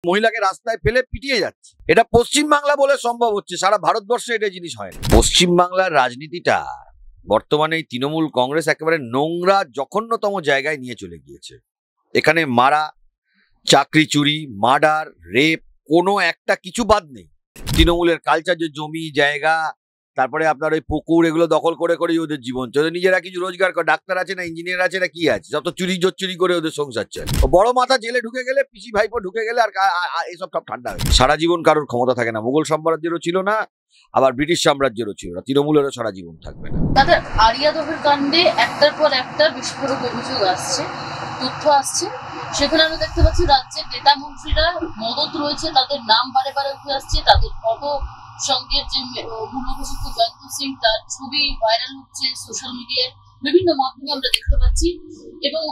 মহিলাকে রাস্তায় ফেলে পিটিয়ে যাচ্ছে। এটা পশ্চিমবাংলা বলে সম্ভব হচ্ছে, সারা ভারতবর্ষে এটা জিনিস হয় না। পশ্চিমবাংলার রাজনীতিটা বর্তমানে তৃণমূল কংগ্রেস একেবারে নোংরা জঘন্যতম জায়গায় নিয়ে চলে গিয়েছে। এখানে মারা, চাকরি চুরি, মার্ডার, রেপ, কোনো একটা কিছু বাদ নেই। তৃণমূলের কালচার, যে জমি জায়গা, তারপরে আপনার ওই পুকুর, এগুলো দখল করে করেই ওদের জীবন চলে। নিজেরা কিছু রোজগার করে, ডাক্তার আছে না, ইঞ্জিনিয়ার আছে না, কি আছে, যত চুরি জোচ্চুরি করে ওদের সংসার চলে। বড় মাথা জেলে ঢুকে গেলে, পিসি ভাইপো ঢুকে গেলে আর এসব সব ঠান্ডা হয়ে সারা জীবন কারোর ক্ষমতা থাকে না। মুঘল সাম্রাজ্যেরও ছিল না, আবার ব্রিটিশ সাম্রাজ্যেরও ছিল না। তৃণমূলেরও সারা জীবন থাকবে না। তাদের আরিয়াদহের কাণ্ডে একটার পর একটা বিস্ফোরক অভিযোগ আসছে, তথ্য আসছে। সেখানে আমরা দেখতে পাচ্ছি রাজ্যের নেতা মন্ত্রীরা মদত রয়েছে, তাদের নাম বারে বারে উঠে আসছে। তাদের ফটো সঙ্গে যে মূল অভিযুক্ত জয়ন্ত সিং, তার ছবি ভাইরাল হচ্ছে সোশ্যাল মিডিয়ায়, বিভিন্ন মাধ্যমে আমরা দেখতে পাচ্ছি। এবং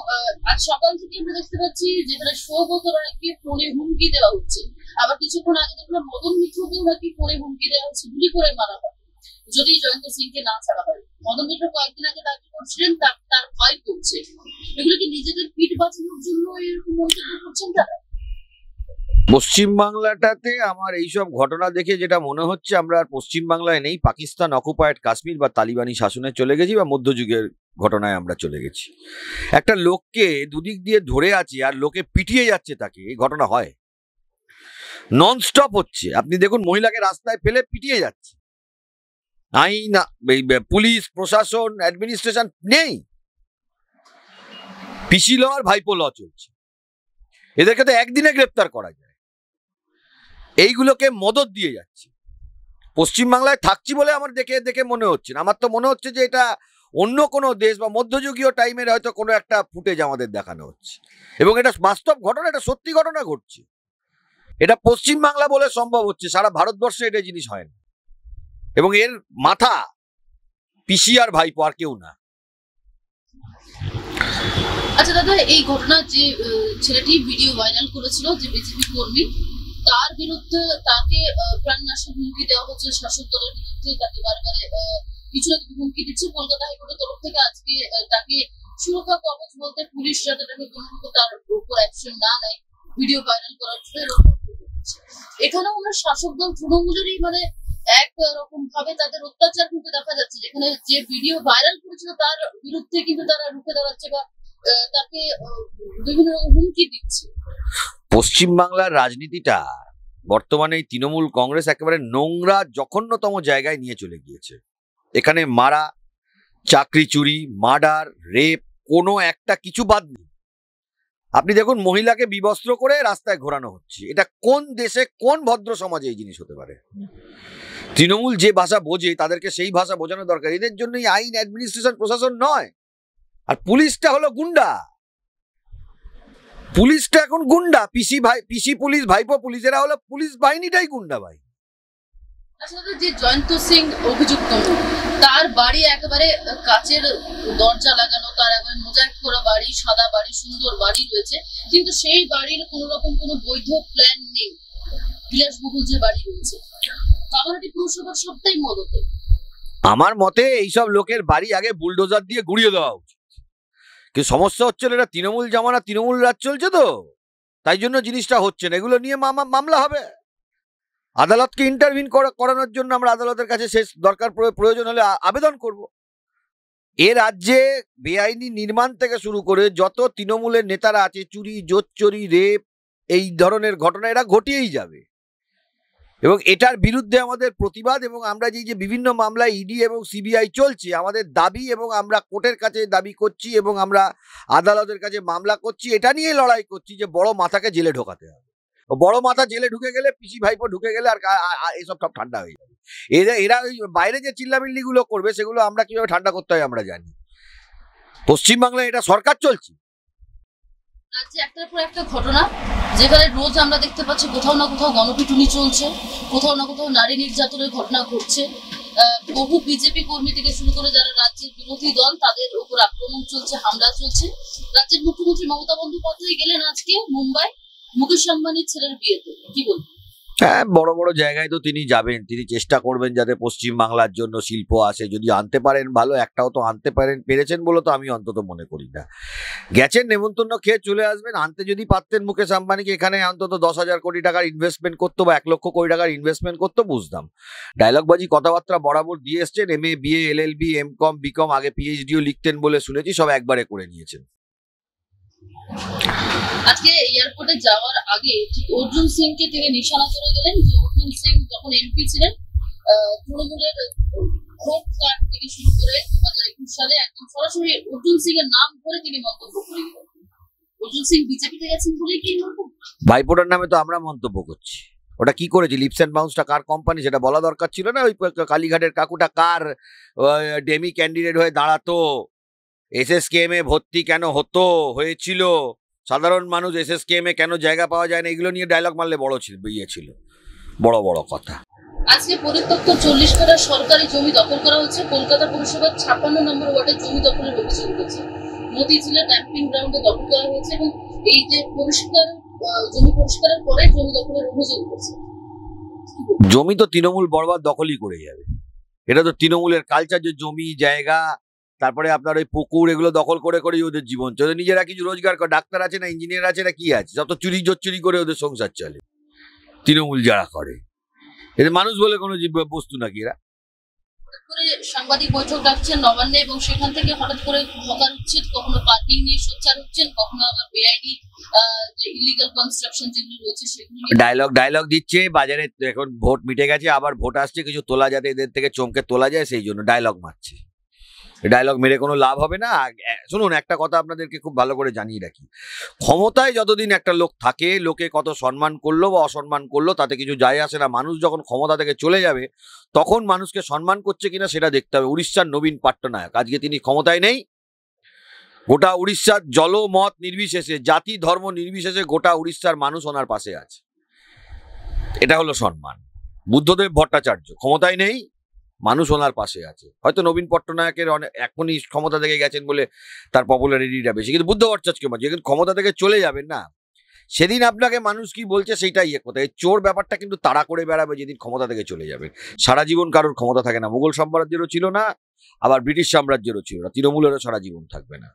আজ সকাল থেকে আমরা দেখতে পাচ্ছি যেখানে সৌগত রায়কে ফোনে হুমকি দেওয়া হচ্ছে। আবার কিছুক্ষণ আগে দেখলাম মদন মিত্রকেও নাকি ফোনে হুমকি দেওয়া হচ্ছে, গুলি করে মারা হবে যদি জয়ন্ত সিংকে না ছাড়া হয়। মদন মিত্র কয়েকদিন আগে দাবি করছিলেন তার ভয় করছে। এগুলো কি নিজেদের পিঠ বাঁচানোর জন্য এরকম মন্তব্য করছেন তারা? পশ্চিমবাংলাটাতে আমার এইসব ঘটনা দেখে যেটা মনে হচ্ছে, আমরা আর পশ্চিমবাংলায় নেই, পাকিস্তান অকুপায়েড কাশ্মীর বা তালিবানি শাসনে চলে গেছি, বা মধ্যযুগের ঘটনায় আমরা চলে গেছি। একটা লোককে দুদিক দিয়ে ধরে আছে আর লোকে পিটিয়ে যাচ্ছে তাকে, এই ঘটনা হয় নন স্টপ হচ্ছে। আপনি দেখুন, মহিলাকে রাস্তায় ফেলে পিটিয়ে যাচ্ছে। আইন, পুলিশ প্রশাসন, অ্যাডমিনিস্ট্রেশন নেই। পিসি ল আর ভাইপো ল চলছে। এদেরকে তো একদিনে গ্রেপ্তার করা যায়, এইগুলোকে মদত দিয়ে যাচ্ছে। পশ্চিমবাংলায় থাকছি বলে আমার দেখে দেখে মনে হচ্ছে না, আমার তো মনে হচ্ছে যে এটা অন্য কোনো দেশ বা মধ্যযুগীয় টাইমের হয়তো কোনো একটা ফুটেজ আমাদের দেখানো হচ্ছে। এবং এটা বাস্তব ঘটনা, এটা সত্যি ঘটনা ঘটছে। এটা পশ্চিমবাংলা বলে সম্ভব হচ্ছে, সারা ভারতবর্ষে এটা জিনিস হয় না। এবং এর মাথা পিসি আর ভাইপো, আর কেউ না। আচ্ছা দাদা, এই ঘটনা যে ছেলেটি ভিডিও ভাইরাল করেছিল, যে বিজেপি কর্মী, তার বিরুদ্ধে তাকে প্রাণনাশের হুমকি দেওয়া হচ্ছে। শাসক দলের বিরুদ্ধে তাকে বারবার কিছু না কিছু হুমকি দিচ্ছে। কলকাতা হাইকোর্টের তরফ থেকে আজকে তাকে সুরক্ষা কবচ বলতে পুলিশ যাতে তাকে কোনো তার উপর অ্যাকশন না নেয় ভিডিও ভাইরাল করার জন্য। এখানেও আমরা শাসক দল তৃণমূলেরই মানে একরকম ভাবে তাদের অত্যাচার কিন্তু দেখা যাচ্ছে। যেখানে যে ভিডিও ভাইরাল করেছিল তার বিরুদ্ধে কিন্তু তারা রুখে দাঁড়াচ্ছে বা তাকে বিভিন্ন রকম হুমকি দিচ্ছে। পশ্চিমবাংলার রাজনীতিটা বর্তমানে তৃণমূল কংগ্রেস একেবারে নোংরা জঘন্যতম জায়গায় নিয়ে চলে গিয়েছে। এখানে মারা, চাকরি চুরি, মার্ডার, রেপ, কোনো একটা কিছু বাদ নেই। আপনি দেখুন, মহিলাকে বিবস্ত্র করে রাস্তায় ঘোরানো হচ্ছে। এটা কোন দেশে, কোন ভদ্র সমাজে এই জিনিস হতে পারে? তৃণমূল যে ভাষা বোঝে তাদেরকে সেই ভাষা বোঝানো দরকার। এদের জন্যই আইন, অ্যাডমিনিস্ট্রেশন, প্রশাসন নয়। আর পুলিশটা হলো গুন্ডা। পুলিশটা এখন গুন্ডা। পিসি পুলিশ, ভাইপো পুলিশ, এরা হলো পুলিশ বাহিনীটাই গুন্ডা ভাই। আসলে যে জয়ন্ত সিং অভিযুক্ত, তার বাড়ি একেবারে কাচের দরজা লাগানো, তার একবারে মোজাইক করা বাড়ি, সাদা বাড়ি, সুন্দর বাড়ি রয়েছে। কিন্তু সেই বাড়ির কোন রকম কোনো বৈধ প্ল্যান নেই। বিলাসবহুল যে বাড়ি রয়েছে, কামারহাটি পুরসভার সবটাই মদতে। আমার মতে এইসব লোকের বাড়ি আগে বুলডোজার দিয়ে গুড়িয়ে দেওয়া উচিত। কিন্তু সমস্যা হচ্ছে এটা তৃণমূল জামানা, তৃণমূল রাজ চলছে তো, তাই জন্য জিনিসটা হচ্ছে না। এগুলো নিয়ে মামলা হবে, আদালতকে ইন্টারভিন করানোর জন্য আমরা আদালতের কাছে শেষ দরকার প্রয়োজন হলে আবেদন করব। এ রাজ্যে বেআইনি নির্মাণ থেকে শুরু করে যত তৃণমূলের নেতারা আছে, চুরি, জোচ্চুরি, রেপ, এই ধরনের ঘটনা এরা ঘটিয়েই যাবে। এবং এটার বিরুদ্ধে আমাদের প্রতিবাদ, এবং আমরা যে বিভিন্ন মামলায় ইডি এবং সিবিআই চলছে, আমাদের দাবি, এবং আমরা কোর্টের কাছে দাবি করছি এবং আমরা আদালতের কাছে মামলা করছি, এটা নিয়ে লড়াই করছি যে বড় মাথাকে জেলে ঢোকাতে হবে। বড় মাথা জেলে ঢুকে গেলে, পিসি ভাইপো ঢুকে গেলে আর এসব সব ঠান্ডা হয়ে যাবে। এরা ওই বাইরে যে চিল্লামিল্লি গুলো করবে, সেগুলো আমরা কিভাবে ঠান্ডা করতে হয় আমরা জানি। পশ্চিমবাংলায় এটা সরকার চলছে। রাজ্যে একটার পর একটা ঘটনা, যেখানে রোজ আমরা দেখতে পাচ্ছি কোথাও না কোথাও গণপিটুনি চলছে, কোথাও না কোথাও নারী নির্যাতনের ঘটনা ঘটছে। বহু বিজেপি কর্মী থেকে শুরু করে যারা রাজ্যের বিরোধী দল, তাদের উপর আক্রমণ চলছে, হামলা চলছে। রাজ্যের মুখ্যমন্ত্রী মমতা বন্দ্যোপাধ্যায় গেলেন আজকে মুম্বাই মুকেশ আম্বানির ছেলের বিয়েতে, কি বলবেন? হ্যাঁ, বড় বড় জায়গায় তো তিনি যাবেন, তিনি চেষ্টা করবেন যাতে পশ্চিম বাংলার জন্য শিল্প আসে, যদি আনতে পারেন ভালো, একটাও তো আনতে পেরেছেন বলে তো আমি অন্তত মনে করি না। গেছেন নেমন্তন্ন খেয়ে চলে আসবেন, আনতে যদি পারতেন মুকেশ আম্বানিকে এখানে অন্তত 10,000 কোটি টাকার ইনভেস্টমেন্ট করতো বা 1 লক্ষ কোটি টাকার ইনভেস্টমেন্ট করতো, বুঝতাম। ডায়লগবাজি কথাবার্তা বরাবর দিয়ে এসছেন, MA BA LLB MCom BCom, আগে PhDও লিখতেন বলে শুনেছি, সব একবারে করে নিয়েছেন। আজকে এয়ারপোর্টে যাওয়ার আগে ঠিক অর্জুন সিংকে তিনি নিশানা করে গেলেন, যে অর্জুন সিং যখন এমপি ছিলেন তৃণমূলের ভোট কার্ড থেকে শুরু করে 2021 সালে একদম সরাসরি অর্জুন সিং এর নাম ধরে তিনি মন্তব্য করে গেলেন। অর্জুন সিং বিজেপিতে গেছেন বলে কি ভাইপোটার নামে তো আমরা মন্তব্য করছি, ওটা কি করেছি, লিপস অ্যান্ড বাউন্সটা কার কোম্পানি সেটা বলা দরকার ছিল না? ওই কালীঘাটের কাকুটা কার ডেমি ক্যান্ডিডেট হয়ে দাঁড়াতো, SSKM এ ভর্তি কেন হয়েছিল, সাধারণ মানুষ SSKM এ কেন জায়গা পাওয়া যায় না, এগুলো নিয়ে ডায়লগ মারলে বড় ছিল বড় বড় কথা। আজকে পরিত্যক্ত 40 কাঠা সরকারি জমি দখল করা হচ্ছে। কলকাতা পুরসভার 56 নম্বর ওয়ার্ডে জমি দখলের অভিযোগ উঠেছে। মতিঝিলের ক্যাম্পিং গ্রাউন্ডে দখল করা হয়েছে এবং এই যে জমি পরিষ্কারের পরে জমি দখলের অভিযোগ উঠেছে। জমি তো তৃণমূল বরবাদ দখলই করে যাবে, এটা তো তৃণমূলের কালচার, যে জমি জায়গা তারপরে আপনার ওই পুকুর এগুলো দখল করে করেই ওদের জীবন চলে, নিজেরা কিছু রোজগার করে, ডাক্তার আছে না ইঞ্জিনিয়ার আছে না কি আছে, সব তো চুরি করে ওদের সংসার চলে তৃণমূল যারা করে। এদের মানুষ বলে কোনো বস্তু নাকি এরা? সাংবাদিক বৈঠক ডাকছেন নবান্নে এবং সেখান থেকে হঠাৎ করে হকার উচ্ছেদ, কখনো পার্কিং নিয়ে সোচ্চার হচ্ছেন, কখনো আবার বেআইনি যে ইলিগাল কনস্ট্রাকশন যেগুলো রয়েছে সেগুলো ডায়লগ দিচ্ছে। বাজারে এখন ভোট মিটে গেছে, আবার ভোট আসছে, কিছু তোলা যাতে এদের থেকে চমকে তোলা যায় সেই জন্য ডায়লগ মারছে। ডায়লগ মেরে কোনো লাভ হবে না। শুনুন, একটা কথা আপনাদেরকে খুব ভালো করে জানিয়ে রাখি, ক্ষমতায় যতদিন একটা লোক থাকে, লোকে কত সম্মান করলো বা অসম্মান করলো তাতে কিছু যায় আসে না। মানুষ যখন ক্ষমতা থেকে চলে যাবে তখন মানুষকে সম্মান করছে কিনা সেটা দেখতে হবে। উড়িষ্যার নবীন পট্টনায়ক, আজকে তিনি ক্ষমতায় নেই, গোটা উড়িষ্যার জলমত নির্বিশেষে, জাতি ধর্ম নির্বিশেষে গোটা উড়িষ্যার মানুষ ওনার পাশে আছে, এটা হলো সম্মান। বুদ্ধদেব ভট্টাচার্য ক্ষমতায় নেই, মানুষ ওনার পাশে আছে। হয়তো নবীন পট্টনায়কের এখনই ক্ষমতা থেকে গেছেন বলে তার পপুলারিটিটা বেশি, কিন্তু বুদ্ধ ভট্টাচার্য যেদিন ক্ষমতা থেকে চলে যাবেন না, সেদিন আপনাকে মানুষ কি বলছে সেইটাই কথা। এই চোর ব্যাপারটা কিন্তু তাড়া করে বেড়াবে যেদিন ক্ষমতা থেকে চলে যাবে। সারা জীবন কারোর ক্ষমতা থাকে না, মুঘল সাম্রাজ্যেরও ছিল না, আবার ব্রিটিশ সাম্রাজ্যেরও ছিল না, তৃণমূলেরও সারা জীবন থাকবে না।